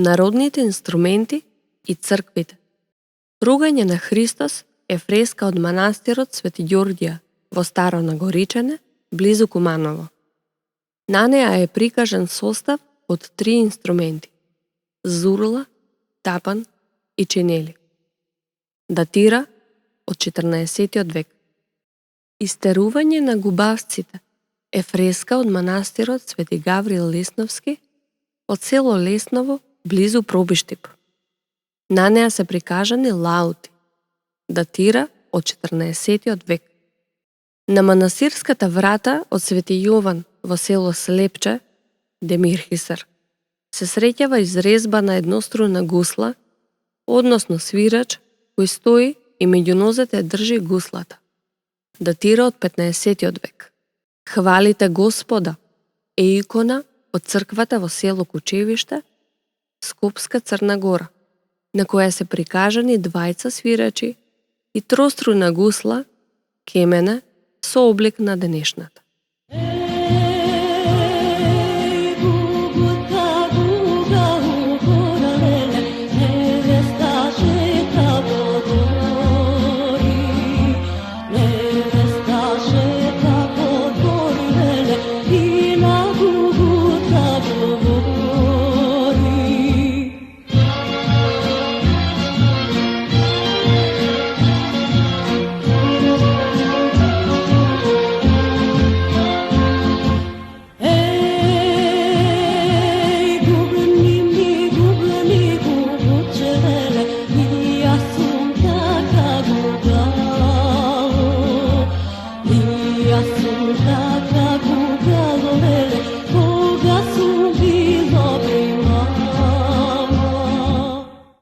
Народните инструменти и црквите. Ругање на Христос е фреска од манастирот Свети Ѓорѓија во Старо Нагоричане, близу Куманово. На неа е прикажан состав од 3 инструменти – зурла, тапан и чинели. Датира од 14 век. Истерување на губавците е фреска од манастирот Свети Гаврил Лесновски од село Лесново, близу Пробиштип. На неа се прикажани лаути. Датира од 14 век. На манастирската врата од Свети Јован во село Слепче, Демирхисар, се среќава изрезба на едноструна гусла, односно свирач кој стои и меѓу нозете држи гуслата. Датира од 15 век. Хвалите Господа е икона од црквата во село Кучевиште, Скопска Црна Гора, на која се прикажани двајца свирачи и троструна гусла, кемена со облик на денешната.